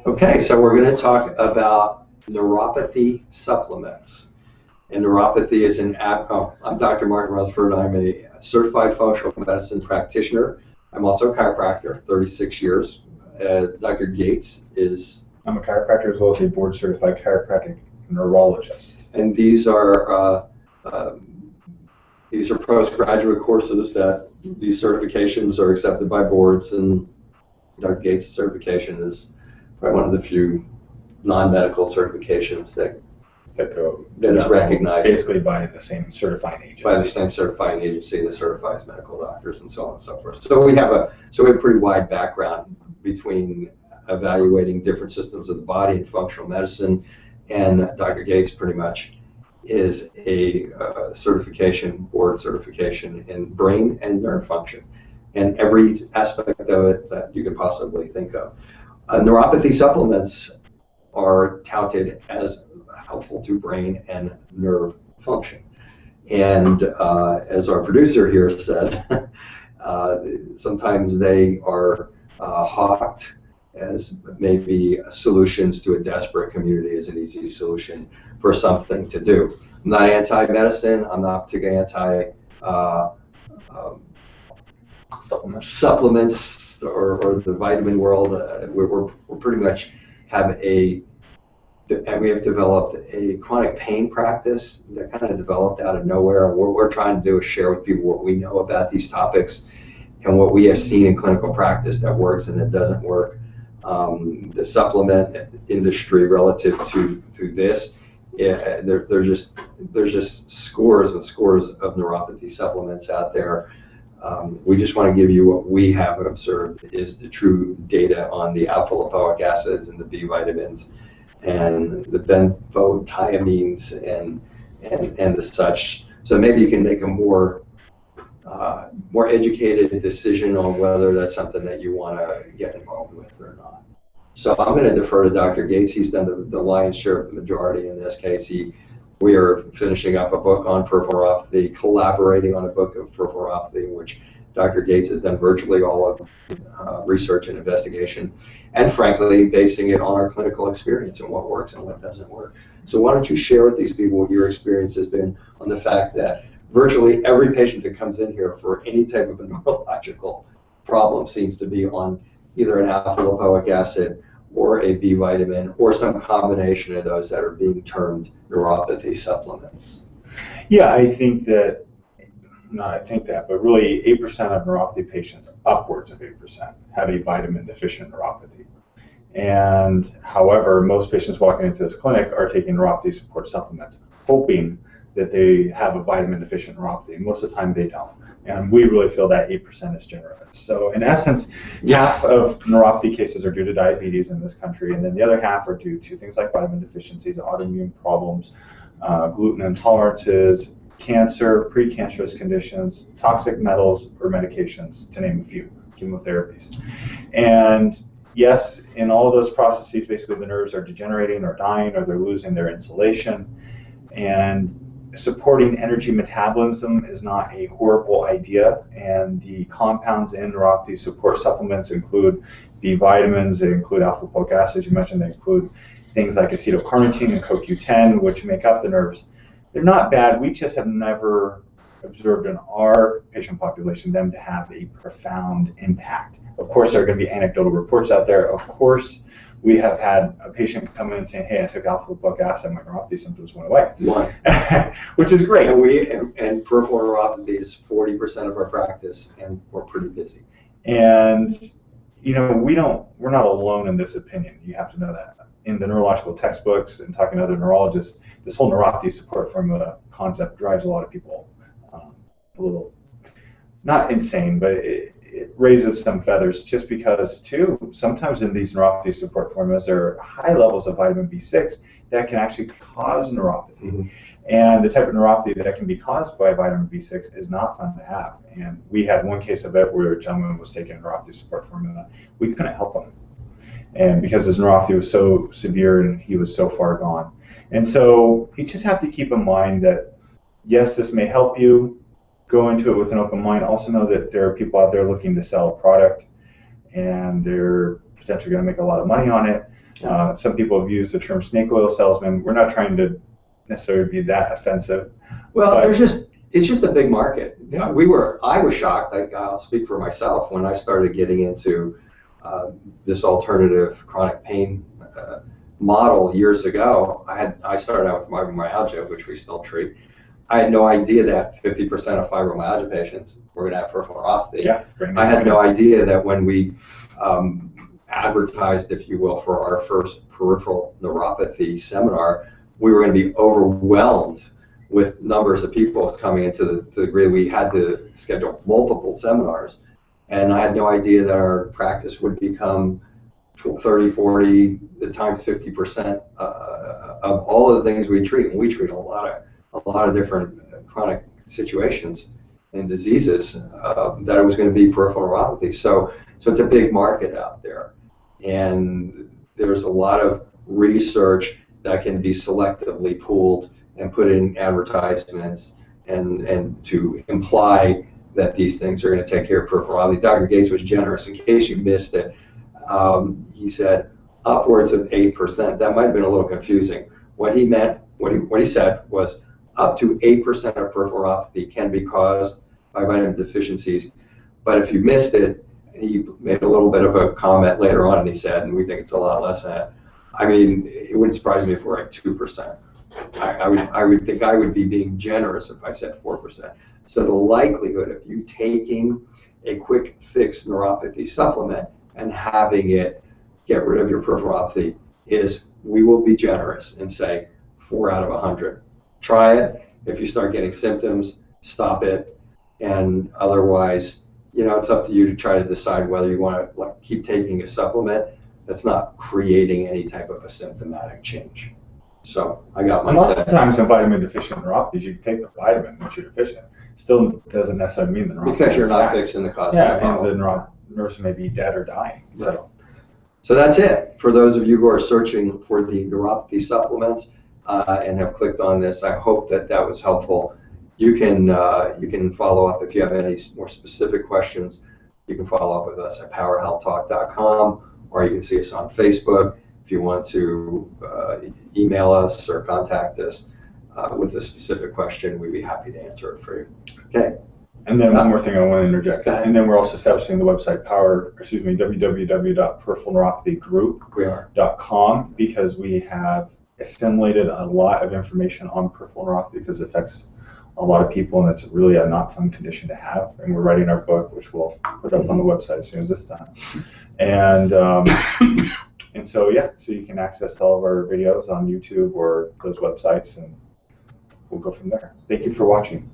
Okay, so we're going to talk about neuropathy supplements. And neuropathy is I'm Dr. Martin Rutherford. I'm a certified functional medicine practitioner. I'm also a chiropractor, 36 years. Dr. Gates is... I'm a chiropractor as well as a board-certified chiropractic neurologist. And these are postgraduate courses that these certifications are accepted by boards, and Dr. Gates' certification is probably one of the few non-medical certifications that is recognized basically by the same certifying agency. By the same certifying agency that certifies medical doctors and so on and so forth. So we have a pretty wide background between evaluating different systems of the body in functional medicine, and Dr. Gates pretty much is a board certification in brain and nerve function, and every aspect of it that you could possibly think of. Neuropathy supplements are touted as helpful to brain and nerve function. And as our producer here said, sometimes they are hawked as maybe solutions to a desperate community, as an easy solution for something to do. I'm not anti-medicine. I'm not particularly anti supplements or the vitamin world. We're pretty much we have developed a chronic pain practice that kind of developed out of nowhere. What we're trying to do is share with people what we know about these topics and what we have seen in clinical practice that works and that doesn't work. The supplement industry relative to this, there's just scores and scores of neuropathy supplements out there. We just want to give you what we have observed is the true data on the alpha-lipoic acids and the B vitamins and the benthothiamines and the such. So maybe you can make a more educated decision on whether that's something that you want to get involved with or not. So I'm going to defer to Dr. Gates. He's done the lion's share of the majority in this case. We are finishing up a book on peripheral neuropathy, collaborating on a book of peripheral neuropathy, in which Dr. Gates has done virtually all of research and investigation, and frankly, basing it on our clinical experience and what works and what doesn't work. So why don't you share with these people what your experience has been on the fact that virtually every patient that comes in here for any type of a neurological problem seems to be on either an alpha-lipoic acid or a B vitamin or some combination of those that are being termed neuropathy supplements. Yeah, but really 8% of neuropathy patients, upwards of 8%, have a vitamin deficient neuropathy. And however, most patients walking into this clinic are taking neuropathy support supplements, hoping that they have a vitamin deficient neuropathy. Most of the time they don't. And we really feel that 8% is generous. So in essence, half of neuropathy cases are due to diabetes in this country, and then the other half are due to things like vitamin deficiencies, autoimmune problems, gluten intolerances, cancer, precancerous conditions, toxic metals, or medications, to name a few, chemotherapies. And yes, in all of those processes, basically the nerves are degenerating or dying, or they're losing their insulation. And supporting energy metabolism is not a horrible idea, and the compounds in neuropathy support supplements include B vitamins, they include alpha-lipoic acids, you mentioned, they include things like acetylcarnitine and CoQ10, which make up the nerves. They're not bad, we just have never observed in our patient population them to have a profound impact. Of course, there are going to be anecdotal reports out there. Of course, we have had a patient come in saying, hey, I took alpha-lipoic acid, my neuropathy symptoms went away. Which is great. And peripheral neuropathy is 40% of our practice, and we're pretty busy. And you know, we're not alone in this opinion. You have to know that. In the neurological textbooks and talking to other neurologists, this whole neuropathy support formula concept drives a lot of people a little, not insane, but it raises some feathers, just because, too, sometimes in these neuropathy support formulas there are high levels of vitamin B6 that can actually cause neuropathy. Mm-hmm. And the type of neuropathy that can be caused by vitamin B6 is not fun to have. And we had one case of it where a gentleman was taking a neuropathy support formula. We couldn't help him, and because his neuropathy was so severe and he was so far gone. And so you just have to keep in mind that, yes, this may help you. Go into it with an open mind. Also know that there are people out there looking to sell a product, and they're potentially going to make a lot of money on it. Some people have used the term snake oil salesman. We're not trying to necessarily be that offensive. Well, it's just a big market. Yeah. I was shocked. I'll speak for myself when I started getting into this alternative chronic pain model years ago. I started out with fibromyalgia, which we still treat. I had no idea that 50% of fibromyalgia patients were going to have peripheral neuropathy. Yeah, I had no idea that when we advertised, if you will, for our first peripheral neuropathy seminar, we were going to be overwhelmed with numbers of people coming into the degree we had to schedule multiple seminars. And I had no idea that our practice would become 30, 40, times 50% of all of the things we treat. And we treat a lot of different chronic situations and diseases, that it was going to be peripheral neuropathy. So it's a big market out there. And there's a lot of research that can be selectively pooled and put in advertisements and to imply that these things are going to take care of peripheral neuropathy. Dr. Gates was generous. In case you missed it, he said upwards of 8%. That might have been a little confusing. What he meant, what he said was up to 8% of peripheral neuropathy can be caused by vitamin deficiencies. But if you missed it, he made a little bit of a comment later on, and he said, and we think it's a lot less than that. I mean, it wouldn't surprise me if we're at 2%. I would think I would be being generous if I said 4%. So the likelihood of you taking a quick fix neuropathy supplement and having it get rid of your peripheral neuropathy is, we will be generous and say 4 out of 100. Try it. If you start getting symptoms, stop it. And otherwise, it's up to you to try to decide whether you want to keep taking a supplement that's not creating any type of a symptomatic change. So I got my. Lots of times in vitamin deficient neuropathies, you take the vitamin which you're deficient. Still doesn't necessarily mean the neuropathy. Because you're not fixing the cause. Yeah, and the nerves may be dead or dying. Right. So that's it. For those of you who are searching for the neuropathy supplements and have clicked on this, I hope that was helpful. You can follow up if you have any more specific questions. You can follow up with us at powerhealthtalk.com, or you can see us on Facebook. If you want to email us or contact us with a specific question, we'd be happy to answer it for you. Okay. And then one more thing I want to interject. And then we're also establishing the website www.peripheralneuropathygroup.com, because we have assimilated a lot of information on peripheral neuropathy because it affects a lot of people, and it's really a not fun condition to have. And we're writing our book, which we'll put up on the website as soon as it's done. And so you can access all of our videos on YouTube or those websites, and we'll go from there. Thank you for watching.